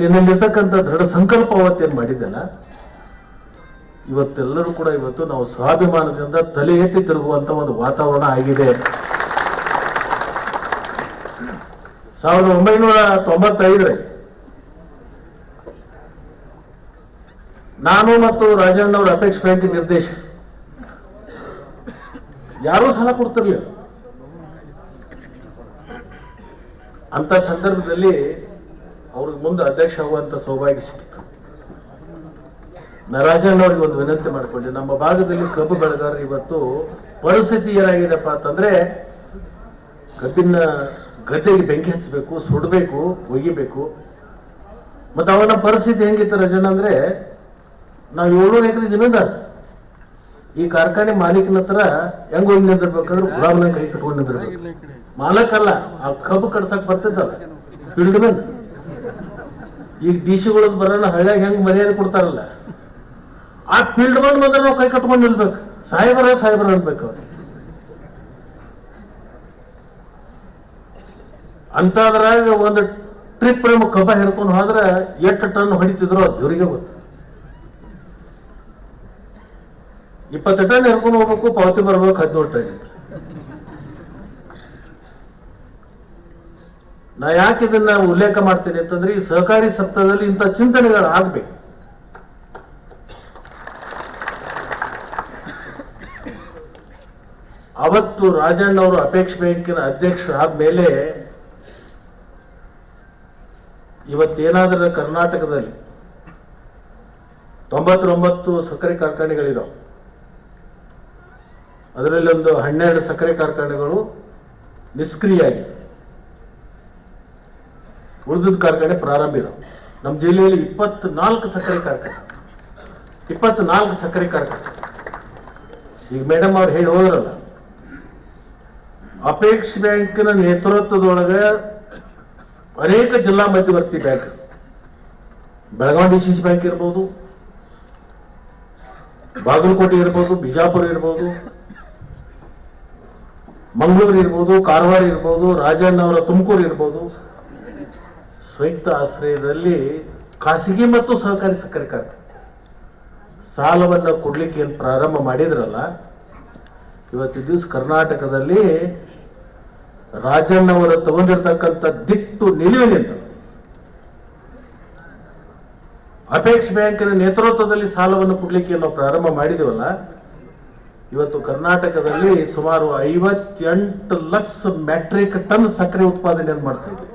ನಿನ್ನಲ್ಲಿರ್ತಕ್ಕಂಥ ದೃಢ ಸಂಕಲ್ಪ ಅವತ್ತೇನು ಮಾಡಿದ್ದಲ್ಲ, ಇವತ್ತೆಲ್ಲರೂ ಕೂಡ ಇವತ್ತು ನಾವು ಸ್ವಾಭಿಮಾನದಿಂದ ತಲೆ ಎತ್ತಿ ತಿರುಗುವಂತ ಒಂದು ವಾತಾವರಣ ಆಗಿದೆ. 1995ರಲ್ಲಿ ನಾನು ಮತ್ತು ರಾಜಣ್ಣ ಅವರು ಅಪೆಕ್ಸ್ ಬ್ಯಾಂಕ್ ನಿರ್ದೇಶಕ, ಯಾರೂ ಸಾಲ ಕೊಡ್ತಿರ್ಲಿಲ್ಲ. ಅಂತ ಸಂದರ್ಭದಲ್ಲಿ ಅವ್ರಿಗೆ ಮುಂದೆ ಅಧ್ಯಕ್ಷ ಆಗುವಂತ ಸೌಭಾಗ್ಯ ಸಿಕ್ಕಿತು. ರಾಜಣ್ಣ ಅವ್ರಿಗೆ ಒಂದು ವಿನಂತಿ ಮಾಡಿಕೊಂಡೆ, ನಮ್ಮ ಭಾಗದಲ್ಲಿ ಕಬ್ಬು ಬೆಳೆಗಾರರು ಇವತ್ತು ಪರಿಸ್ಥಿತಿ ಏನಾಗಿದೆಪ್ಪ ಅಂತಂದ್ರೆ, ಕಬ್ಬಿನ ಗದ್ದೆಗೆ ಬೆಂಕಿ ಹಚ್ಚಬೇಕು, ಸುಡಬೇಕು, ಒಗಿಬೇಕು. ಮತ್ತು ಅವನ ಪರಿಸ್ಥಿತಿ ಹೆಂಗಿತ್ತು ರಾಜಣ್ಣ ಅಂದ್ರೆ, ನಾವು 700 ಎಕರೆ ಜಮೀನ್ದಾರ, ಈ ಕಾರ್ಖಾನೆ ಮಾಲೀಕನ ಹತ್ರ ಹೆಂಗ್ ಹೋಗಿ ನಿಂದಿರ್ಬೇಕಾದ್ರೆ ಗುಲಾಮನ ಕೈ ಕಟ್ಕೊಂಡು ನಿಂದಿರ್ಬೇಕು. ಮಾಲಕಲ್ಲ, ಆ ಕಬ್ಬು ಕಡ್ಸಕ್ ಬರ್ತಿದ್ದಲ್ಲ ಫೀಲ್ಡ್ ಮ್ಯಾನ್. ಈಗ ಡಿಸಿಗಳದ್ ಬರೋಣ ಹಳ್ಳಿಯಾಗ ಹೆಂಗ್ ಮರ್ಯಾದೆ ಕೊಡ್ತಾರಲ್ಲ, ಆ ಫೀಲ್ಡ್ ಮ್ಯಾನ್ ಬಂದ್ರೆ ನಾವು ಕೈ ಕಟ್ಕೊಂಡು ನಿಲ್ಬೇಕು. ಸಾಹೇಬರ ಅನ್ಬೇಕು ಅವ್ರಿಗೆ. ಅಂತದ್ರಾಗ ಒಂದು ಟ್ರಿಪ್ ನಮ್ಮ ಕಬ್ಬ ಹೇರ್ಕೊಂಡು ಹೋದ್ರೆ ಎಷ್ಟು ಟನ್ ಹೊಡಿತಿದ್ರು ಅದು ದೇವರಿಗೆ ಗೊತ್ತು. 20 ಟನ್ ಹೇರ್ಕೊಂಡು ಹೋಗ್ಬೇಕು, ಪಾವತಿ ಬರ್ಬೇಕು 17 ಟನ್ ಅಂತ. ನಾ ಯಾಕೆ ಇದನ್ನ ಉಲ್ಲೇಖ ಮಾಡ್ತೀನಿ ಅಂತಂದ್ರೆ, ಈ ಸಹಕಾರಿ ಸಪ್ತಾಹದಲ್ಲಿ ಇಂಥ ಚಿಂತನೆಗಳು ಆಗ್ಬೇಕು. ಅವತ್ತು ರಾಜಣ್ಣ ಅವರು ಅಪೆಕ್ಸ್ ಬ್ಯಾಂಕಿನ ಅಧ್ಯಕ್ಷ ಆದ್ಮೇಲೆ ಇವತ್ತೇನಾದ್ರೂ ಕರ್ನಾಟಕದಲ್ಲಿ 99 ಸಕ್ಕರೆ ಕಾರ್ಖಾನೆಗಳಿದಾವೆ. ಅದರಲ್ಲಿ ಒಂದು 12 ಸಕ್ಕರೆ ಕಾರ್ಖಾನೆಗಳು ನಿಷ್ಕ್ರಿಯ ಆಗಿದೆ, ಉಳಿದ ಕಾರ್ಖಾನೆ ಪ್ರಾರಂಭ ಇದಾವೆ. ನಮ್ಮ ಜಿಲ್ಲೆಯಲ್ಲಿ 24 ಸಕ್ಕರೆ ಕಾರ್ಖಾನೆ. ಈಗ ಮೇಡಮ್ ಅವ್ರು ಹೇಳಿ ಹೋದ್ರಲ್ಲ, ಅಪೆಕ್ಸ್ ಬ್ಯಾಂಕಿನ ನೇತೃತ್ವದೊಳಗೆ ಅನೇಕ ಜಿಲ್ಲಾ ಮಧ್ಯವರ್ತಿ ಬ್ಯಾಂಕ್, ಬೆಳಗಾವಿ DCC ಬ್ಯಾಂಕ್ ಇರ್ಬೋದು, ಬಾಗಲಕೋಟೆ ಇರ್ಬೋದು, ಬಿಜಾಪುರ ಇರ್ಬೋದು, ಮಂಗಳೂರು ಇರ್ಬೋದು, ಕಾರವಾರ ಇರ್ಬೋದು, ರಾಜಣ್ಣ ಅವರ ತುಮಕೂರು ಇರ್ಬೋದು, ಸಂಯುಕ್ತ ಆಶ್ರಯದಲ್ಲಿ ಖಾಸಗಿ ಮತ್ತು ಸಹಕಾರಿ ಸಕ್ಕರೆ ಕಾರ್ಖಾನೆ ಸಾಲವನ್ನು ಕೊಡ್ಲಿಕ್ಕೆ ಏನು ಪ್ರಾರಂಭ ಮಾಡಿದ್ರಲ್ಲ, ಇವತ್ತು ದಿವಸ ಕರ್ನಾಟಕದಲ್ಲಿ ರಾಜಣ್ಣವರು ತಗೊಂಡಿರ್ತಕ್ಕಂಥ ದಿಟ್ಟು ನಿಲುವಿನಿಂದ ಅಪೆಕ್ಸ್ ಬ್ಯಾಂಕಿನ ನೇತೃತ್ವದಲ್ಲಿ ಸಾಲವನ್ನು ಕೊಡ್ಲಿಕ್ಕೆ ನಾವು ಪ್ರಾರಂಭ ಮಾಡಿದೀವಲ್ಲ, ಇವತ್ತು ಕರ್ನಾಟಕದಲ್ಲಿ ಸುಮಾರು 58 ಲಕ್ಷ ಮೆಟ್ರಿಕ್ ಟನ್ ಸಕ್ಕರೆ ಉತ್ಪಾದನೆಯನ್ನು ಮಾಡ್ತಾ ಇದ್ದೀವಿ.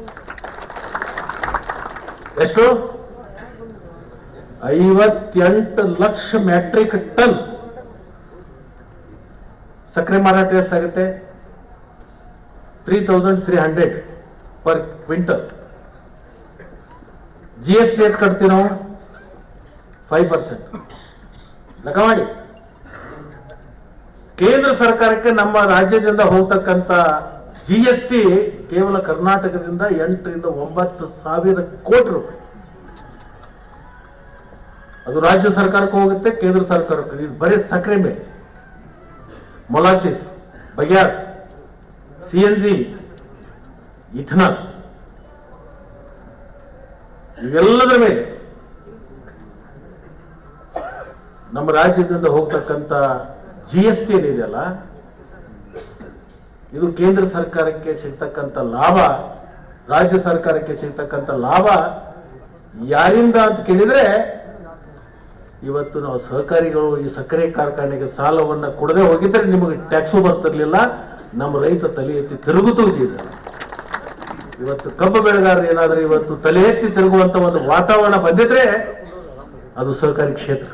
ಎಷ್ಟು? 58 ಲಕ್ಷ ಮೆಟ್ರಿಕ್ ಟನ್ ಸಕ್ಕರೆ ಮಾರಾಟ ಎಷ್ಟಾಗುತ್ತೆ? 3300 ಪರ್ ಕ್ವಿಂಟಲ್. GST ರೇಟ್ ಕಟ್ತೀವಿ ನಾವು 5%. ಲೆಕ್ಕ ಮಾಡಿ. ಕೇಂದ್ರ ಸರ್ಕಾರಕ್ಕೆ ನಮ್ಮ ರಾಜ್ಯದಿಂದ ಹೋಗ್ತಕ್ಕಂಥ GST ಕೇವಲ ಕರ್ನಾಟಕದಿಂದ 8 ರಿಂದ 9 ಸಾವಿರ ಕೋಟಿ ರೂಪಾಯಿ. ಅದು ರಾಜ್ಯ ಸರ್ಕಾರಕ್ಕೆ ಹೋಗುತ್ತೆ, ಕೇಂದ್ರ ಸರ್ಕಾರಕ್ಕೆ. ಇದು ಬರೀ ಸಕ್ಕರೆ ಮೇಲೆ, ಮೊಲಾಸಿಸ್, ಬಗ್ಯಾಸ್, CNG, ಇಥನಾಲ್, ಇವೆಲ್ಲದರ ಮೇಲೆ ನಮ್ಮ ರಾಜ್ಯದಿಂದ ಹೋಗ್ತಕ್ಕಂಥ GST ಏನಿದೆಯಲ್ಲ, ಇದು ಕೇಂದ್ರ ಸರ್ಕಾರಕ್ಕೆ ಸಿಗ್ತಕ್ಕಂಥ ಲಾಭ, ರಾಜ್ಯ ಸರ್ಕಾರಕ್ಕೆ ಸಿಗ್ತಕ್ಕಂಥ ಲಾಭ ಯಾರಿಂದ ಅಂತ ಕೇಳಿದ್ರೆ, ಇವತ್ತು ನಾವು ಸಹಕಾರಿಗಳು ಈ ಸಕ್ಕರೆ ಕಾರ್ಖಾನೆಗೆ ಸಾಲವನ್ನು ಕೊಡದೆ ಹೋಗಿದ್ರೆ ನಿಮಗೆ ಟ್ಯಾಕ್ಸು ಬರ್ತಿರ್ಲಿಲ್ಲ, ನಮ್ಮ ರೈತ ತಲೆ ಎತ್ತಿ ತಿರುಗುತ್ತೂ ಇದ್ದಿದ್ದಲ್ಲ. ಇವತ್ತು ಕಬ್ಬು ಬೆಳೆಗಾರರು ಏನಾದರೂ ಇವತ್ತು ತಲೆ ಎತ್ತಿ ತಿರುಗುವಂತ ಒಂದು ವಾತಾವರಣ ಬಂದಿದ್ರೆ ಅದು ಸಹಕಾರಿ ಕ್ಷೇತ್ರ.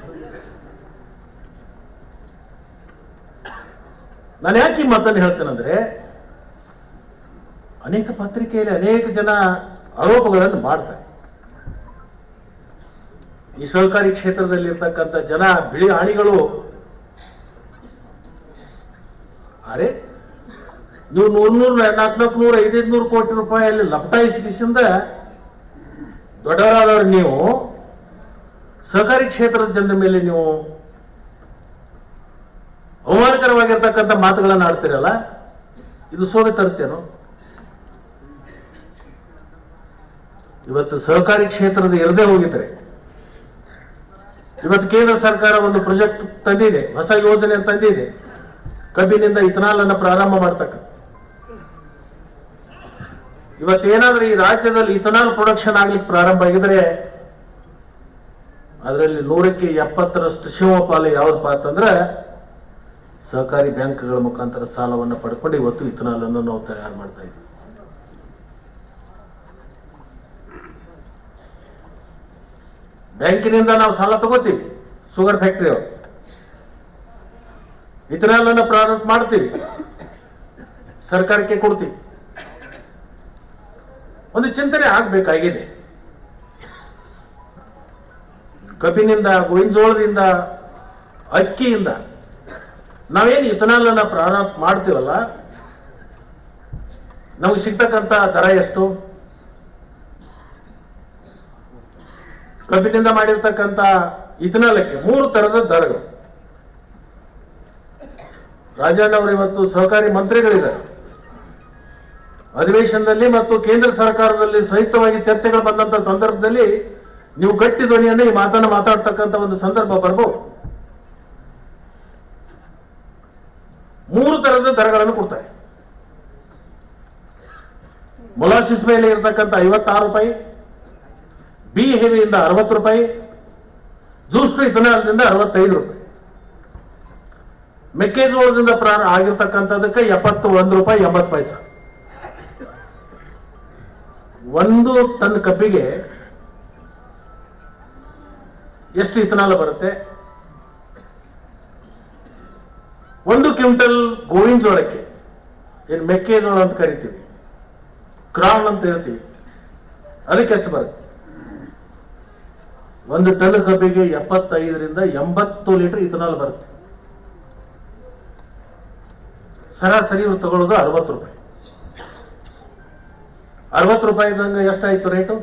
ನಾನು ಯಾಕೆ ಈ ಮಾತನ್ನು ಹೇಳ್ತೇನೆಂದ್ರೆ, ಅನೇಕ ಪತ್ರಿಕೆಯಲ್ಲಿ ಅನೇಕ ಜನ ಆರೋಪಗಳನ್ನು ಮಾಡ್ತಾರೆ. ಈ ಸಹಕಾರಿ ಕ್ಷೇತ್ರದಲ್ಲಿ ಇರ್ತಕ್ಕಂಥ ಜನ ಬಿಳಿ ಆಣಿಗಳು. ಅರೆ, ನೀವು 100, 400, 500 ಕೋಟಿ ರೂಪಾಯಿಯಲ್ಲಿ ಲಪಟಾಯಿಸಿದ ದೊಡ್ಡವರಾದವರು ನೀವು ಸಹಕಾರಿ ಕ್ಷೇತ್ರದ ಜನರ ಮೇಲೆ ನೀವು ಅವಮಾನಕರವಾಗಿರ್ತಕ್ಕಂಥ ಮಾತುಗಳನ್ನು ಆಡ್ತೀರಲ್ಲ, ಇದು ಶೋಭೆ ತರುತ್ತೇನೋ? ಇವತ್ತು ಸಹಕಾರಿ ಕ್ಷೇತ್ರದ ಇರದೇ ಹೋಗಿದ್ರೆ ಇವತ್ತು ಕೇಂದ್ರ ಸರ್ಕಾರ ಒಂದು ಪ್ರಾಜೆಕ್ಟ್ ತಂದಿದೆ, ಹೊಸ ಯೋಜನೆ ತಂದಿದೆ, ಕಬ್ಬಿನಿಂದ ಇಥನಾಲ್ ಅನ್ನು ಪ್ರಾರಂಭ ಮಾಡ್ತಕ್ಕ. ಇವತ್ತೇನಾದ್ರೂ ಈ ರಾಜ್ಯದಲ್ಲಿ ಇಥನಾಲ್ ಪ್ರೊಡಕ್ಷನ್ ಆಗ್ಲಿಕ್ಕೆ ಪ್ರಾರಂಭ ಆಗಿದ್ರೆ ಅದರಲ್ಲಿ 100ಕ್ಕೆ 70ರಷ್ಟು ಶಿವಪಾಲು ಯಾವ್ದಪ್ಪ ಅಂತಂದ್ರೆ ಸಹಕಾರಿ ಬ್ಯಾಂಕ್ಗಳ ಮುಖಾಂತರ ಸಾಲವನ್ನು ಪಡ್ಕೊಂಡು ಇವತ್ತು ಇಥನಾಲ್ ಅನ್ನು ನಾವು ತಯಾರು ಮಾಡ್ತಾ ಇದ್ದೀವಿ. ಬ್ಯಾಂಕಿನಿಂದ ನಾವು ಸಾಲ ತಗೋತೀವಿ, ಶುಗರ್ ಫ್ಯಾಕ್ಟರಿ ಅವರು ಇಥನಾಲ್ ಅನ್ನು ಪ್ರಾರಂಭ ಮಾಡ್ತೀವಿ, ಸರ್ಕಾರಕ್ಕೆ ಕೊಡ್ತೀವಿ. ಒಂದು ಚಿಂತನೆ ಆಗ್ಬೇಕಾಗಿದೆ. ಕಬ್ಬಿನಿಂದ, ಗೋವಿನ ಜೋಳದಿಂದ, ಅಕ್ಕಿಯಿಂದ ನಾವೇನು ಇಥನಾಲ್ ಅನ್ನ ಪ್ರಾರಂಭ ಮಾಡ್ತೀವಲ್ಲ, ನಮಗೆ ಸಿಗ್ತಕ್ಕಂಥ ದರ ಎಷ್ಟು? ಕಬ್ಬಿನಿಂದ ಮಾಡಿರ್ತಕ್ಕಂಥ ಇಥನಾಲಕ್ಕೆ 3 ತರದ ದರಗಳು. ರಾಜಣ್ಣ ಅವರು ಇವತ್ತು ಸಹಕಾರಿ ಮಂತ್ರಿಗಳಿದ್ದಾರೆ. ಅಧಿವೇಶನದಲ್ಲಿ ಮತ್ತು ಕೇಂದ್ರ ಸರ್ಕಾರದಲ್ಲಿ ಸಂಯುಕ್ತವಾಗಿ ಚರ್ಚೆಗಳು ಬಂದಂತ ಸಂದರ್ಭದಲ್ಲಿ ನೀವು ಗಟ್ಟಿ ಧ್ವನಿಯನ್ನು ಈ ಮಾತನ್ನು ಮಾತಾಡ್ತಕ್ಕಂಥ ಒಂದು ಸಂದರ್ಭ ಬರ್ಬೋದು. 3 ತರದ ದರಗಳನ್ನು ಕೊಡ್ತಾರೆ. ಮೊಲಾಸಿಸ್ ಮೇಲೆ ಇರತಕ್ಕಂಥ 56 ರೂಪಾಯಿ, ಬಿ ಹೆವಿಯಿಂದ 60 ರೂಪಾಯಿ, ಜ್ಯೂಸ್ ಇಥನಾಲ್ದಿಂದ 65 ರೂಪಾಯಿ, ಮೆಕ್ಕೆಜೋಳದಿಂದ ಆಗಿರ್ತಕ್ಕಂಥದಕ್ಕೆ 71 ರೂಪಾಯಿ 80 ಪೈಸೆ. 1 ಟನ್ ಕಬ್ಬಿಗೆ ಎಷ್ಟು ಇಥನಾಲ್ ಬರುತ್ತೆ? 1 ಕ್ವಿಂಟಲ್ ಗೋವಿನ ಜೋಳಕ್ಕೆ, ಏನು ಮೆಕ್ಕೆಜೋಳ ಅಂತ ಕರಿತೀವಿ, ಕ್ರಾನ್ ಅಂತ ಹೇಳ್ತೀವಿ, ಅದಕ್ಕೆ ಎಷ್ಟು ಬರುತ್ತೆ? 1 ಟನ್ ಕಬ್ಬಿಗೆ 75ರಿಂದ 80 ಲೀಟರ್ ಇಥನಾಲ್ ಬರುತ್ತೆ. ಸರಾಸರಿ ತಗೊಳ್ಳೋದು 60 ರೂಪಾಯಿ. 60 ರೂಪಾಯಿದಂಗೆ ಎಷ್ಟಾಯ್ತು ರೇಟು?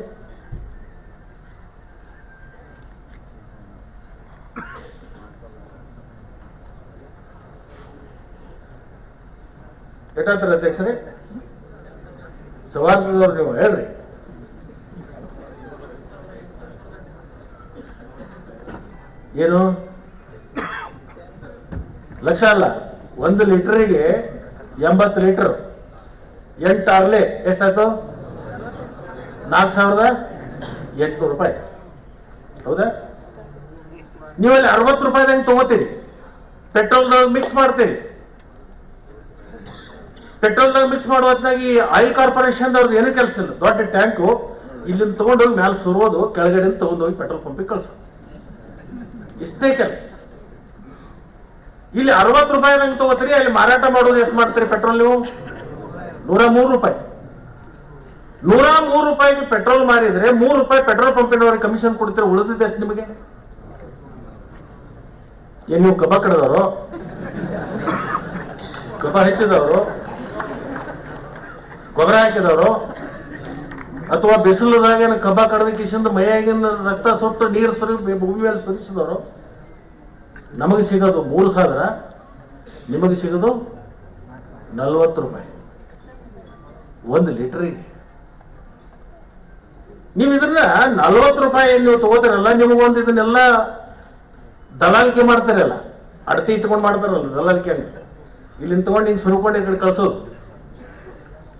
ಎಷ್ಟಾಗ್ತಾರೆ ಅಧ್ಯಕ್ಷರೇ? ಸವಾಲದವ್ರು ನೀವು ಹೇಳ್ರಿ. ಏನು ಲಕ್ಷ ಅಲ್ಲ, 1 ಲೀಟರಿಗೆ 80 ಲೀಟರ್, 8 ಆರ್ಲೆ ಎಷ್ಟಾಯ್ತು? 4800 ರೂಪಾಯಿ. ಹೌದಾ? ನೀವಲ್ಲಿ 60 ರೂಪಾಯಿದಂಗೆ ತಗೋತೀರಿ, ಪೆಟ್ರೋಲ್ದಾಗ ಮಿಕ್ಸ್ ಮಾಡ್ತೀರಿ. ಪೆಟ್ರೋಲ್ದಾಗ ಮಿಕ್ಸ್ ಮಾಡೋ ಹೊತ್ತಾಗಿ ಆಯಿಲ್ ಕಾರ್ಪೊರೇಷನ್ ಅವ್ರದ್ದು ಏನೂ ಕೆಲಸ ಇಲ್ಲ. ದೊಡ್ಡ ಟ್ಯಾಂಕು ಇಲ್ಲಿಂದ ತಗೊಂಡೋಗಿ ಮೇಲೆ ಸುರುವುದು, ಕೆಳಗಡೆ ತಗೊಂಡೋಗಿ ಪೆಟ್ರೋಲ್ ಪಂಪಿಗೆ ಕಳ್ಸೋದು, ಇಷ್ಟೇ ಕೆಲಸ. ಇಲ್ಲಿ 60 ರೂಪಾಯಿದಂಗೆ ತಗೋತೀರಿ, ಅಲ್ಲಿ ಮಾರಾಟ ಮಾಡೋದು ಎಷ್ಟು ಮಾಡ್ತೀರಿ ಪೆಟ್ರೋಲ್ ನೀವು? 103 ರೂಪಾಯಿ. 103 ರೂಪಾಯಿಗೆ ಪೆಟ್ರೋಲ್ ಮಾರಿದ್ರೆ 3 ರೂಪಾಯಿ ಪೆಟ್ರೋಲ್ ಪಂಪಿನವ್ರಿಗೆ ಕಮಿಷನ್ ಕೊಡ್ತೀರ, ಉಳಿದಿದೆ ಎಷ್ಟು ನಿಮಗೆ? ಏನ್ ನೀವು ಕಬ್ಬ ಕಡದವರು, ಕಬ್ಬ ಹೆಚ್ಚಿದವರು, ಗೊಬ್ಬರ ಹಾಕಿದವರು, ಅಥವಾ ಬಿಸಿಲದಾಗ ಕಬ್ಬ ಕಡದ ಕಿಶಿಂದ ಮೈಯಾಗಿನ ರಕ್ತ ಸುಟ್ಟು ನೀರು ಭೂಮಿ ಮೇಲೆ ಸುರಿಸಿದವರು? ನಮಗೆ ಸಿಗೋದು 3000, ನಿಮಗೆ ಸಿಗೋದು 40 ರೂಪಾಯಿ 1 ಲೀಟರಿಗೆ. ನೀವು ಇದನ್ನ 40 ರೂಪಾಯಿ ನೀವು ತಗೋತೀರಲ್ಲ, ನಿಮಗೊಂದು ಇದನ್ನೆಲ್ಲ ದಲಾಲಿಕೆ ಮಾಡ್ತಾರಲ್ಲ, ಅಡತಿ ಇಟ್ಕೊಂಡು ಮಾಡ್ತಾರಲ್ಲ ದಲಾಲಿಕೆ ಹಂಗೆ, ಇಲ್ಲಿಂದ ತಗೊಂಡು ಹಿಂಗೆ ಸುರ್ಕೊಂಡು ಈ ಕಡೆ ಕಳ್ಸೋದು.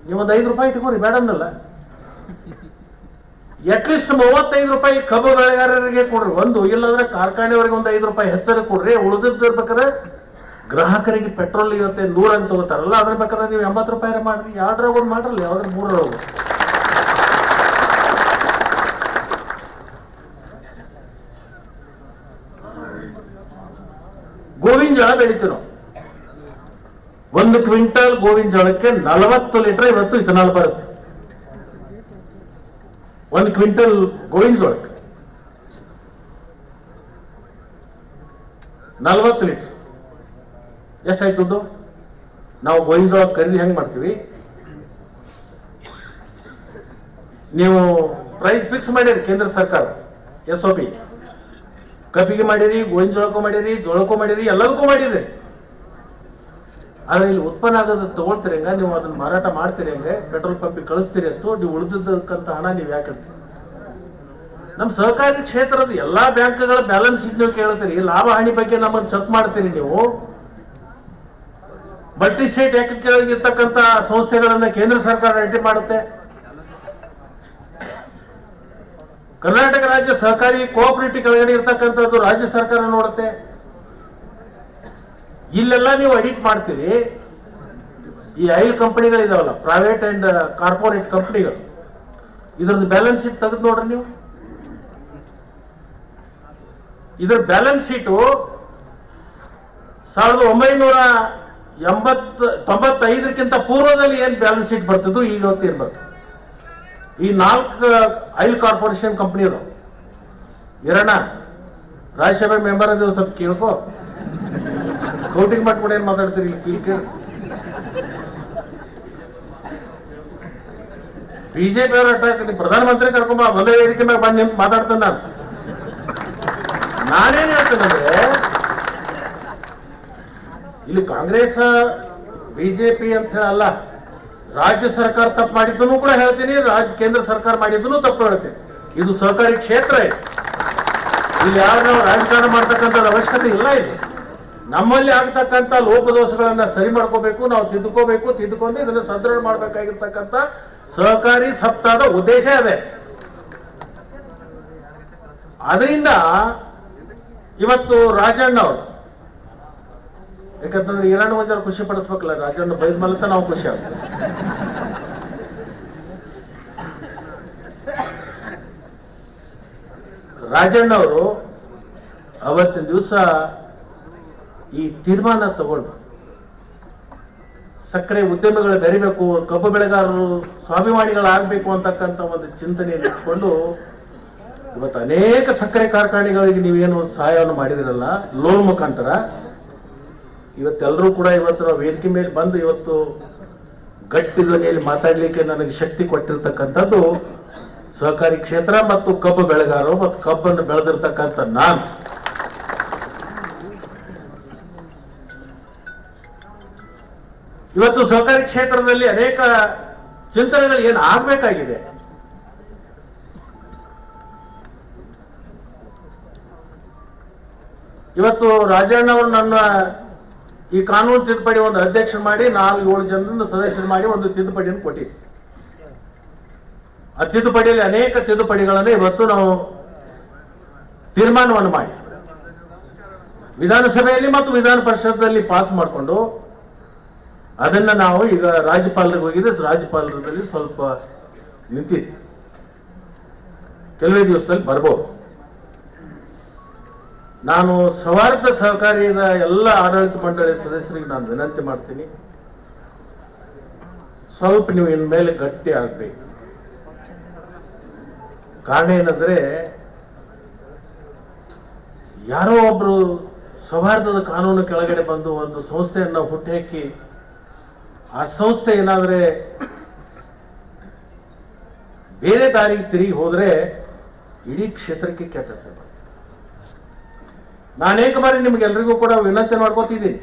ನೀವೊಂದು 5 ರೂಪಾಯಿ ತಗೋರಿ, ಬೇಡ ಅನ್ನಲ್ಲ. ಅಟ್ಲೀಸ್ಟ್ 35 ರೂಪಾಯಿ ಕಬ್ಬು ಬೆಳೆಗಾರರಿಗೆ ಕೊಡ್ರಿ, ಒಂದು ಇಲ್ಲಾಂದ್ರೆ ಕಾರ್ಖಾನೆಯವರಿಗೆ ಒಂದು 5 ರೂಪಾಯಿ ಹೆಚ್ಚಾಗಿ ಕೊಡ್ರಿ. ಉಳಿದಿರ್ಬೇಕಾದ್ರೆ ಗ್ರಾಹಕರಿಗೆ ಪೆಟ್ರೋಲ್ ಇವತ್ತೆ 100 ಅಂತ ತಗೋತಾರಲ್ಲ, ಅದ್ರ ಬೇಕಾದ್ರೆ ನೀವು 80 ರೂಪಾಯಿ ಮಾಡ್ರಿ, 2 ಒಂದು ಮಾಡ್ರಲ್ಲ, ಯಾವ್ದಾದ್ರು 3 ಗೋವಿನ ಜೋಳ ಬೆಳಿತೀವಿ ನಾವು. 1 ಕ್ವಿಂಟಲ್ ಗೋವಿನ ಜೋಳಕ್ಕೆ 40 ಲೀಟರ್ ಇವತ್ತು ಇಥನಾಲ್ ಬರುತ್ತೆ. 1 ಕ್ವಿಂಟಲ್ ಗೋವಿನ ಜೋಳಕ್ಕೆ 40 ಲೀಟರ್ ಎಷ್ಟಾಯ್ತು ದುಡ್ಡು? ನಾವು ಗೋವಿನ ಜೋಳ ಖರೀದಿ ಹೆಂಗ್ ಮಾಡ್ತೀವಿ? ನೀವು ಪ್ರೈಸ್ ಫಿಕ್ಸ್ ಮಾಡಿರಿ ಕೇಂದ್ರ ಸರ್ಕಾರ, SOP. ಕಬ್ಬಿಗೆ ಮಾಡಿರಿ, ಗೋವಿನ ಜೋಳಕ್ಕೂ ಮಾಡಿರಿ, ಜೋಳಕ್ಕೂ ಮಾಡಿರಿ, ಎಲ್ಲದಕ್ಕೂ ಮಾಡಿರಿ. ಆದ್ರೆ ಇಲ್ಲಿ ಉತ್ಪನ್ನ ಆಗೋದು ತಗೊಳ್ತೀರಿ ಹಂಗ, ನೀವು ಅದನ್ನ ಮಾರಾಟ ಮಾಡ್ತೀರಿ ಹಂಗೆ, ಪೆಟ್ರೋಲ್ ಪಂಪಿಗೆ ಕಳಿಸ್ತೀರಿ ಅಷ್ಟು, ನೀವು ಉಳಿದಕ್ಕಂತ ಹಣ ನೀವು ಯಾಕೆ ಇಡ್ತೀರಿ? ನಮ್ಮ ಸಹಕಾರಿ ಕ್ಷೇತ್ರದ ಎಲ್ಲಾ ಬ್ಯಾಂಕ್ಗಳ ಬ್ಯಾಲೆನ್ಸ್ ಶೀಟ್ ನೀವು ಕೇಳ್ತೀರಿ, ಲಾಭ ಹಾನಿ ಬಗ್ಗೆ ನಮ್ಮನ್ನು ಚೆಕ್ ಮಾಡ್ತೀರಿ ನೀವು. ಮಲ್ಟಿ ಸ್ಟೇಟ್ ಆಕ್ಟ್ ಕೆಳಗಿರ್ತಕ್ಕಂಥ ಸಂಸ್ಥೆಗಳನ್ನ ಕೇಂದ್ರ ಸರ್ಕಾರ ರೈಟಿ ಮಾಡುತ್ತೆ. ಕರ್ನಾಟಕ ರಾಜ್ಯ ಸಹಕಾರಿ ಕೋಆಪರೇಟಿವ್ ಕೆಳಗಡೆ ಇರ್ತಕ್ಕಂಥದ್ದು ರಾಜ್ಯ ಸರ್ಕಾರ ನೋಡುತ್ತೆ. ಇಲ್ಲೆಲ್ಲ ನೀವು ಅಡಿಟ್ ಮಾಡ್ತೀರಿ. ಈ ಆಯಿಲ್ ಕಂಪನಿಗಳಿದಾವಲ್ಲ, ಪ್ರೈವೇಟ್ ಅಂಡ್ ಕಾರ್ಪೊರೇಟ್ ಕಂಪನಿಗಳು, ಇದ್ರದ್ದು ಬ್ಯಾಲೆನ್ಸ್ ಶೀಟ್ ತೆಗೆದು ನೋಡ್ರಿ ನೀವು. ಇದರ ಬ್ಯಾಲೆನ್ಸ್ ಶೀಟು 1995ಕ್ಕಿಂತ ಪೂರ್ವದಲ್ಲಿ ಏನ್ ಬ್ಯಾಲೆನ್ಸ್ ಶೀಟ್ ಬರ್ತಿದ್ದು ಈಗ ಹೊತ್ತೇನು ಬರ್ತದೆ. ಈ 4 ಆಯಿಲ್ ಕಾರ್ಪೊರೇಷನ್ ಕಂಪನಿ ಅದಾವ. ಇರೋಣ ರಾಜ್ಯಸಭೆ ಮೆಂಬರ್ ಅದೇವು, ಸ್ವಲ್ಪ ಕೇಳ್ಕೊ. ಕೌಟಿಂಗ್ ಮಾಡ್ಕೊಂಡು ಏನ್ ಮಾತಾಡ್ತೀರಿ ಇಲ್ಲಿ ಕೇಳಿ. ಬಿಜೆಪಿ ಅವರ ಅಟ್ಯಾಕ್, ಪ್ರಧಾನಮಂತ್ರಿ ಕರ್ಕೊಂಬ ಒಂದೇ ವೇದಿಕೆ ಮ್ಯಾಗ ಬಂದು ನಿಂತು ಮಾತಾಡ್ತೇನೆ. ನಾನೇನ್ ಹೇಳ್ತೇನೆ, ಇಲ್ಲಿ ಕಾಂಗ್ರೆಸ್ ಬಿಜೆಪಿ ಅಂತ ಹೇಳಲ್ಲ, ರಾಜ್ಯ ಸರ್ಕಾರ ತಪ್ಪು ಮಾಡಿದ್ದನ್ನು ಕೂಡ ಹೇಳ್ತೀನಿ, ಕೇಂದ್ರ ಸರ್ಕಾರ ಮಾಡಿದ್ದನ್ನು ತಪ್ಪು ಹೇಳ್ತೀನಿ. ಇದು ಸಹಕಾರಿ ಕ್ಷೇತ್ರ ಇದೆ, ಇಲ್ಲಿ ಯಾರು ನಾವು ರಾಜಕಾರಣ ಮಾಡ್ತಕ್ಕಂಥದ್ದು ಅವಶ್ಯಕತೆ ಇಲ್ಲ. ಇಲ್ಲಿ ನಮ್ಮಲ್ಲಿ ಆಗ್ತಕ್ಕಂಥ ಲೋಪದೋಷಗಳನ್ನ ಸರಿ ಮಾಡ್ಕೋಬೇಕು, ನಾವು ತಿದ್ದುಕೊಂಡು ಇದನ್ನು ಸದೃಢ ಮಾಡಬೇಕಾಗಿರ್ತಕ್ಕಂಥ ಸಹಕಾರಿ ಸಪ್ತಾಹದ ಉದ್ದೇಶ ಇದೆ. ಅದರಿಂದ ಇವತ್ತು ರಾಜಣ್ಣ ಅವರು, ಯಾಕಂತಂದ್ರೆ ಈರಾನ್ ಒಂದರ ಖುಷಿ ಪಡಿಸ್ಬೇಕಲ್ಲ, ರಾಜಣ್ಣ ಬೈದ ಮಲತ ನಾವು ಖುಷಿ ಆಗ್ತದೆ. ರಾಜಣ್ಣ ಅವರು ಅವತ್ತಿನ ದಿವಸ ಈ ತೀರ್ಮಾನ ತಗೊಂಡು ಸಕ್ಕರೆ ಉದ್ಯಮಿಗಳು ಬೆರಿಬೇಕು, ಕಬ್ಬು ಬೆಳೆಗಾರರು ಸ್ವಾಭಿಮಾನಿಗಳಾಗಬೇಕು ಅಂತಕ್ಕಂಥ ಒಂದು ಚಿಂತನೆಯನ್ನು ಇಟ್ಕೊಂಡು ಇವತ್ತು ಅನೇಕ ಸಕ್ಕರೆ ಕಾರ್ಖಾನೆಗಳಿಗೆ ನೀವೇನು ಸಹಾಯವನ್ನು ಮಾಡಿದಿರಲ್ಲ ಲೋನ್ ಮುಖಾಂತರ, ಇವತ್ತೆಲ್ಲರೂ ಕೂಡ ಇವತ್ತು ನಾವು ವೇದಿಕೆ ಮೇಲೆ ಬಂದು ಇವತ್ತು ಗಟ್ಟಿ ಧ್ವನಿಯಲ್ಲಿ ಮಾತಾಡಲಿಕ್ಕೆ ನನಗೆ ಶಕ್ತಿ ಕೊಟ್ಟಿರ್ತಕ್ಕಂಥದ್ದು ಸಹಕಾರಿ ಕ್ಷೇತ್ರ ಮತ್ತು ಕಬ್ಬು ಬೆಳೆಗಾರರು ಮತ್ತು ಕಬ್ಬನ್ನು ಬೆಳೆದಿರ್ತಕ್ಕಂಥ ನಾನು. ಇವತ್ತು ಸಹಕಾರಿ ಕ್ಷೇತ್ರದಲ್ಲಿ ಅನೇಕ ಚಿಂತನೆಗಳು ಏನು ಆಗಬೇಕಾಗಿದೆ. ಇವತ್ತು ರಾಜಣ್ಣ ಅವರು ನನ್ನ ಈ ಕಾನೂನು ತಿದ್ದುಪಡಿ ಒಂದು ಅಧ್ಯಕ್ಷ ಮಾಡಿ 4-7 ಜನರನ್ನು ಸದಸ್ಯರು ಮಾಡಿ ಒಂದು ತಿದ್ದುಪಡಿಯನ್ನು ಕೊಟ್ಟಿದ್ದೆ. ಆ ತಿದ್ದುಪಡಿಯಲ್ಲಿ ಅನೇಕ ತಿದ್ದುಪಡಿಗಳನ್ನು ಇವತ್ತು ನಾವು ತೀರ್ಮಾನವನ್ನು ಮಾಡಿ ವಿಧಾನಸಭೆಯಲ್ಲಿ ಮತ್ತು ವಿಧಾನ ಪರಿಷತ್ನಲ್ಲಿ ಪಾಸ್ ಮಾಡಿಕೊಂಡು ಅದನ್ನ ನಾವು ಈಗ ರಾಜ್ಯಪಾಲರಿಗೆ ಹೋಗಿದೆ, ರಾಜ್ಯಪಾಲರಲ್ಲಿ ಸ್ವಲ್ಪ ನಿಂತಿದೆ, ಕೆಲವೇ ದಿವಸದಲ್ಲಿ ಬರ್ಬೋದು. ನಾನು ಸೌಹಾರ್ದ ಸಹಕಾರಿಯ ಎಲ್ಲ ಆಡಳಿತ ಮಂಡಳಿ ಸದಸ್ಯರಿಗೆ ನಾನು ವಿನಂತಿ ಮಾಡ್ತೀನಿ, ಸ್ವಲ್ಪ ನೀವು ಇನ್ಮೇಲೆ ಗಟ್ಟಿ ಆಗ್ಬೇಕು. ಕಾರಣ ಏನಂದ್ರೆ, ಯಾರೋ ಒಬ್ರು ಸೌಹಾರ್ದದ ಕಾನೂನು ಕೆಳಗಡೆ ಬಂದು ಒಂದು ಸಂಸ್ಥೆಯನ್ನು ಹುಟ್ಟುಹಾಕಿ ಆ ಸಂಸ್ಥೆ ಏನಾದ್ರೆ ಬೇರೆ ದಾರಿಗೆ ತಿರುಗಿ ಹೋದ್ರೆ ಇಡೀ ಕ್ಷೇತ್ರಕ್ಕೆ ಕೆಟ್ಟ ಹೆಸರು. ನಾನು ಅನೇಕ ಬಾರಿ ನಿಮ್ಗೆಲ್ರಿಗೂ ಕೂಡ ವಿನಂತಿ ಮಾಡ್ಕೋತಿದ್ದೀನಿ,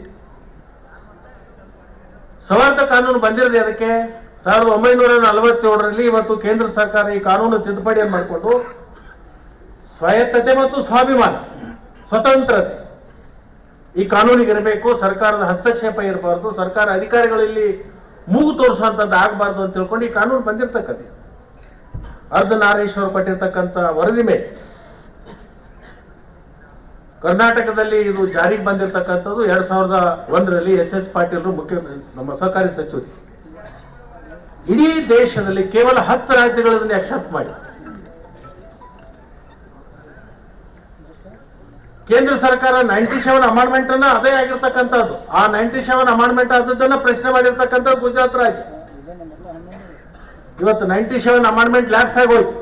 ಸೌಹಾರ್ದ ಕಾನೂನು ಬಂದಿರದೆ ಅದಕ್ಕೆ 1947ರಲ್ಲಿ ಇವತ್ತು ಕೇಂದ್ರ ಸರ್ಕಾರ ಈ ಕಾನೂನು ತಿದ್ದುಪಡಿಯನ್ನು ಮಾಡಿಕೊಂಡು ಸ್ವಾಯತ್ತತೆ ಮತ್ತು ಸ್ವಾಭಿಮಾನ ಸ್ವತಂತ್ರತೆ ಈ ಕಾನೂನಿಗೆ ಇರಬೇಕು, ಸರ್ಕಾರದ ಹಸ್ತಕ್ಷೇಪ ಇರಬಾರ್ದು, ಸರ್ಕಾರ ಅಧಿಕಾರಿಗಳಲ್ಲಿ ಮೂಗು ತೋರಿಸುವಂಥದ್ದು ಆಗಬಾರ್ದು ಅಂತ ತಿಳ್ಕೊಂಡು ಈ ಕಾನೂನು ಬಂದಿರತಕ್ಕಂಥ ಅರ್ಧನಾರೀಶ್ವರ್ ಕೊಟ್ಟಿರ್ತಕ್ಕಂಥ ವರದಿ ಮೇಲೆ ಕರ್ನಾಟಕದಲ್ಲಿ ಇದು ಜಾರಿಗೆ ಬಂದಿರತಕ್ಕಂಥದ್ದು 2001ರಲ್ಲಿ SS ಪಾಟೀಲ್ರು ನಮ್ಮ ಸಹಕಾರಿ ಸಚಿವರು. ಇಡೀ ದೇಶದಲ್ಲಿ ಕೇವಲ 10 ರಾಜ್ಯಗಳನ್ನು ಅಕ್ಸೆಪ್ಟ್ ಮಾಡಿ, ಕೇಂದ್ರ ಸರ್ಕಾರ 97 ಅಮೆಂಡ್ಮೆಂಟ್ ಅನ್ನ ಅದೇ ಆಗಿರ್ತಕ್ಕಂಥದ್ದು. ಆ 97 ಅಮೆಂಡ್ಮೆಂಟ್ ಆದದ್ದನ್ನ ಪ್ರಶ್ನೆ ಮಾಡಿರ್ತಕ್ಕಂಥದ್ದು ಗುಜರಾತ್ ರಾಜ್ಯ. ಇವತ್ತು 97 ಅಮೆಂಡ್ಮೆಂಟ್ ಲ್ಯಾಪ್ಸ್ ಆಗೋಯ್ತು.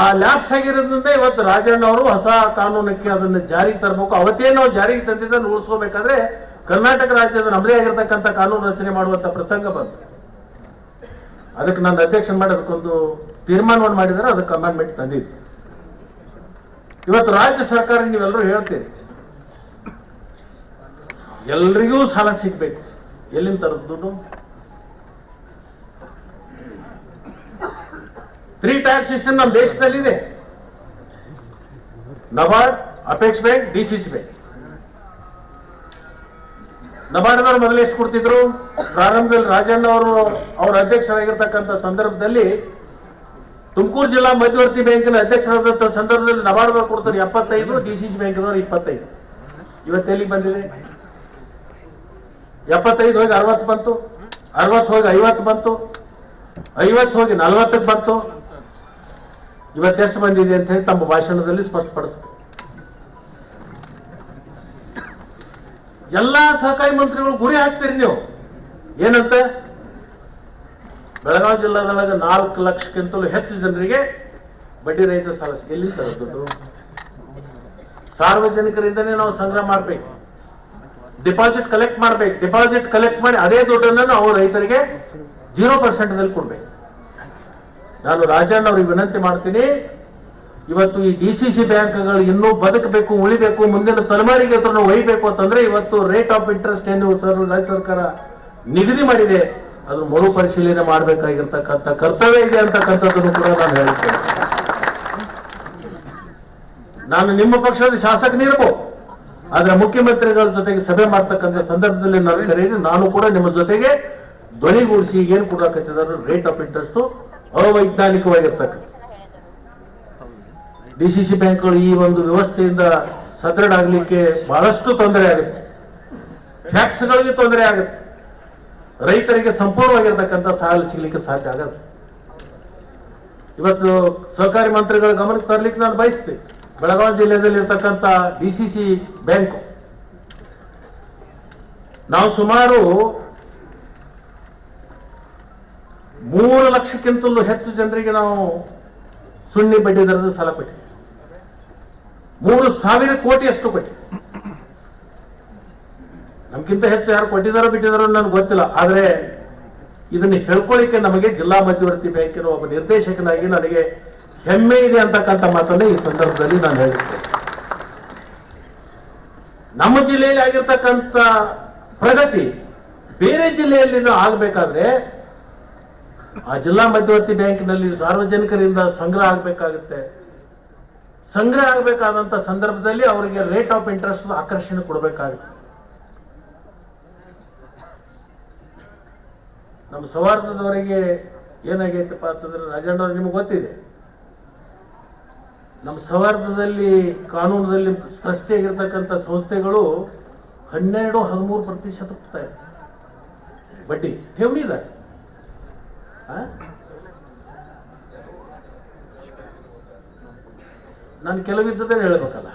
ಆ ಲ್ಯಾಪ್ಸ್ ಆಗಿರೋದ್ರಿಂದ ಇವತ್ತು ರಾಜಣ್ಣ ಅವರು ಹೊಸ ಕಾನೂನಕ್ಕೆ ಅದನ್ನು ಜಾರಿಗೆ ತರಬೇಕು. ಅವತ್ತೇ ನಾವು ಜಾರಿಗೆ ತಂದಿದ್ದನ್ನು ಉಳಿಸ್ಕೋಬೇಕಾದ್ರೆ ಕರ್ನಾಟಕ ರಾಜ್ಯದ ನಮ್ಮದೇ ಆಗಿರ್ತಕ್ಕಂಥ ಕಾನೂನು ರಚನೆ ಮಾಡುವಂತ ಪ್ರಸಂಗ ಬಂತು. ಅದಕ್ಕೆ ನಾನು ಅಧ್ಯಕ್ಷ ಮಾಡಿ ಅದಕ್ಕೊಂದು ತೀರ್ಮಾನವನ್ನು ಮಾಡಿದರೆ ಅದಕ್ಕೆ ಅಮೆಂಡ್ಮೆಂಟ್ ತಂದಿದ್ದೆ. ಇವತ್ತು ರಾಜ್ಯ ಸರ್ಕಾರ ನೀವೆಲ್ಲರೂ ಹೇಳ್ತೀರಿ ಎಲ್ರಿಗೂ ಸಾಲ ಸಿಗ್ಬೇಕು, ಎಲ್ಲಿಂದ ತರೋದು ದುಡ್ಡು? 3 ಟೈರ್ ಸಿಸ್ಟಮ್ ನಮ್ಮ ದೇಶದಲ್ಲಿದೆ. NABARD, apex bank, DCC bank. ನಬಾರ್ಡ್ನವರು ಮೊದಲು ಎಷ್ಟು ಕೊಡ್ತಿದ್ರು? ಪ್ರಾರಂಭದಲ್ಲಿ ರಾಜಣ್ಣ ಅವರು ಅವರ ಅಧ್ಯಕ್ಷರಾಗಿರ್ತಕ್ಕಂಥ ಸಂದರ್ಭದಲ್ಲಿ ತುಮಕೂರು ಜಿಲ್ಲಾ ಮಧ್ಯವರ್ತಿ ಬ್ಯಾಂಕಿನ ಅಧ್ಯಕ್ಷರಾದಂಥ ಸಂದರ್ಭದಲ್ಲಿ ನಬಾರ್ಡ್ದವ್ರು ಕೊಡ್ತಾರೆ 75, ಡಿಸಿಸಿ ಬ್ಯಾಂಕ್ದವ್ರು 25. ಇವತ್ತೆಲ್ಲಿಗೆ ಬಂದಿದೆ? 75 ಹೋಗಿ 60 ಬಂತು, 60 ಹೋಗಿ 50 ಬಂತು, 50 ಹೋಗಿ 40ಕ್ಕೆ ಬಂತು. ಇವತ್ತೆಷ್ಟು ಬಂದಿದೆ ಅಂತ ಹೇಳಿ ತಮ್ಮ ಭಾಷಣದಲ್ಲಿ ಸ್ಪಷ್ಟಪಡಿಸ್ತಾರೆ. ಎಲ್ಲಾ ಸಹಕಾರಿ ಮಂತ್ರಿಗಳು ಗುರಿ ಹಾಕ್ತೀರಿ ನೀವು. ಏನಂತ? ಬೆಳಗಾವಿ ಜಿಲ್ಲಾದೊಳಗೆ 4 ಲಕ್ಷಕ್ಕಿಂತಲೂ ಹೆಚ್ಚು ಜನರಿಗೆ ಬಡ್ಡಿ ರಹಿತ ಸಾಲ. ಎಲ್ಲಿಂದ ತರೋದು? ಸಾರ್ವಜನಿಕರಿಂದನೇ ನಾವು ಸಂಗ್ರಹ ಮಾಡ್ಬೇಕು, ಡಿಪಾಸಿಟ್ ಕಲೆಕ್ಟ್ ಮಾಡ್ಬೇಕು. ಡಿಪಾಸಿಟ್ ಕಲೆಕ್ಟ್ ಮಾಡಿ ಅದೇ ದುಡ್ಡನ್ನು ನಾವು ರೈತರಿಗೆ 0% ಕೊಡ್ಬೇಕು. ನಾನು ರಾಜಣ್ಣ ಅವ್ರಿಗೆ ವಿನಂತಿ ಮಾಡ್ತೀನಿ, ಇವತ್ತು ಈ ಡಿಸಿಸಿ ಬ್ಯಾಂಕ್ಗಳು ಇನ್ನೂ ಬದುಕಬೇಕು, ಉಳಿಬೇಕು, ಮುಂದಿನ ತಲೆಮಾರಿಗೆ ಅದನ್ನು ಒಯ್ಯಬೇಕು ಅಂತಂದ್ರೆ ಇವತ್ತು ರೇಟ್ ಆಫ್ ಇಂಟ್ರೆಸ್ಟ್ ಏನು ರಾಜ್ಯ ಸರ್ಕಾರ ನಿಗದಿ ಮಾಡಿದೆ, ಅದನ್ನು ಮರು ಪರಿಶೀಲನೆ ಮಾಡಬೇಕಾಗಿರ್ತಕ್ಕಂಥ ಕರ್ತವ್ಯ ಇದೆ ಅಂತಕ್ಕಂಥದ್ದನ್ನು ಕೂಡ ನಾನು ಹೇಳ್ತೇನೆ. ನಾನು ನಿಮ್ಮ ಪಕ್ಷದ ಶಾಸಕನಿರ್ಬೋದು, ಆದ್ರೆ ಮುಖ್ಯಮಂತ್ರಿಗಳ ಜೊತೆಗೆ ಸಭೆ ಮಾಡ್ತಕ್ಕಂಥ ಸಂದರ್ಭದಲ್ಲಿ ನಾನು ಕರೀರಿ, ನಾನು ಕೂಡ ನಿಮ್ಮ ಜೊತೆಗೆ ಧ್ವನಿಗೂಡಿಸಿ ಏನು ಕೊಡಕತ್ತಿದ್ದಾರೆ ರೇಟ್ ಆಫ್ ಇಂಟ್ರೆಸ್ಟ್ ಅವೈಜ್ಞಾನಿಕವಾಗಿರ್ತಕ್ಕಂಥ. ಡಿಸಿಸಿ ಬ್ಯಾಂಕ್ಗಳು ಈ ಒಂದು ವ್ಯವಸ್ಥೆಯಿಂದ ಸದೃಢ ಆಗಲಿಕ್ಕೆ ಬಹಳಷ್ಟು ತೊಂದರೆ ಆಗುತ್ತೆ, ಟ್ಯಾಕ್ಸ್ಗಳಿಗೆ ತೊಂದರೆ ಆಗುತ್ತೆ, ರೈತರಿಗೆ ಸಂಪೂರ್ಣವಾಗಿರ್ತಕ್ಕಂಥ ಸಾಲ ಸಿಗ್ಲಿಕ್ಕೆ ಸಾಧ್ಯ ಆಗದು. ಇವತ್ತು ಸಹಕಾರಿ ಮಂತ್ರಿಗಳ ಗಮನಕ್ಕೆ ತರಲಿಕ್ಕೆ ನಾನು ಬಯಸ್ತೀನಿ. ಬೆಳಗಾವಿ ಜಿಲ್ಲೆಯಲ್ಲಿ ಇರ್ತಕ್ಕಂಥ ಡಿಸಿಸಿ ಬ್ಯಾಂಕ್ ನಾವು ಸುಮಾರು 3 ಲಕ್ಷಕ್ಕಿಂತಲೂ ಹೆಚ್ಚು ಜನರಿಗೆ ನಾವು ಸುಣ್ಣಿ ಬಡ್ಡಿ ದರದ ಸಾಲ ಕೊಟ್ಟಿವಿ. 3,000 ಕೋಟಿ ಅಷ್ಟು ಕೊಟ್ಟಿ. ನಮ್ಗಿಂತ ಹೆಚ್ಚು ಯಾರು ಕೊಟ್ಟಿದಾರೋ ಬಿಟ್ಟಿದಾರೋ ನನಗೆ ಗೊತ್ತಿಲ್ಲ. ಆದ್ರೆ ಇದನ್ನು ಹೇಳ್ಕೊಳ್ಳಿಕ್ಕೆ ನಮಗೆ ಜಿಲ್ಲಾ ಮಧ್ಯವರ್ತಿ ಬ್ಯಾಂಕಿನ ಒಬ್ಬ ನಿರ್ದೇಶಕನಾಗಿ ನನಗೆ ಹೆಮ್ಮೆ ಇದೆ ಅಂತಕ್ಕಂಥ ಮಾತನ್ನೇ ಈ ಸಂದರ್ಭದಲ್ಲಿ ನಾನು ಹೇಳಿದ್ದೆ. ನಮ್ಮ ಜಿಲ್ಲೆಯಲ್ಲಿ ಆಗಿರ್ತಕ್ಕಂಥ ಪ್ರಗತಿ ಬೇರೆ ಜಿಲ್ಲೆಯಲ್ಲಿ ಆಗಬೇಕಾದ್ರೆ ಆ ಜಿಲ್ಲಾ ಮಧ್ಯವರ್ತಿ ಬ್ಯಾಂಕಿನಲ್ಲಿ ಸಾರ್ವಜನಿಕರಿಂದ ಸಂಗ್ರಹ ಆಗಬೇಕಾಗುತ್ತೆ. ಸಂಗ್ರಹ ಆಗಬೇಕಾದಂತ ಸಂದರ್ಭದಲ್ಲಿ ಅವರಿಗೆ ರೇಟ್ ಆಫ್ ಇಂಟ್ರೆಸ್ಟ್ ಆಕರ್ಷಣೆ ಕೊಡಬೇಕಾಗುತ್ತೆ. ನಮ್ಮ ಸೌಹಾರ್ದದವರಿಗೆ ಏನಾಗೈತಪ್ಪ ಅಂತಂದ್ರೆ, ರಾಜಣ್ಣವ್ರು ನಿಮಗೆ ಗೊತ್ತಿದೆ, ನಮ್ಮ ಸೌಹಾರ್ದದಲ್ಲಿ ಕಾನೂನದಲ್ಲಿ ಸೃಷ್ಟಿಯಾಗಿರ್ತಕ್ಕಂಥ ಸಂಸ್ಥೆಗಳು 12-13% ಕೊಡ್ತಾ ಇದೆ ಬಡ್ಡಿ ಠೇವಣಿ ಇದೆ. ನಾನು ಕೆಲವಿದ್ದದೇ ಹೇಳಬೇಕಲ್ಲ.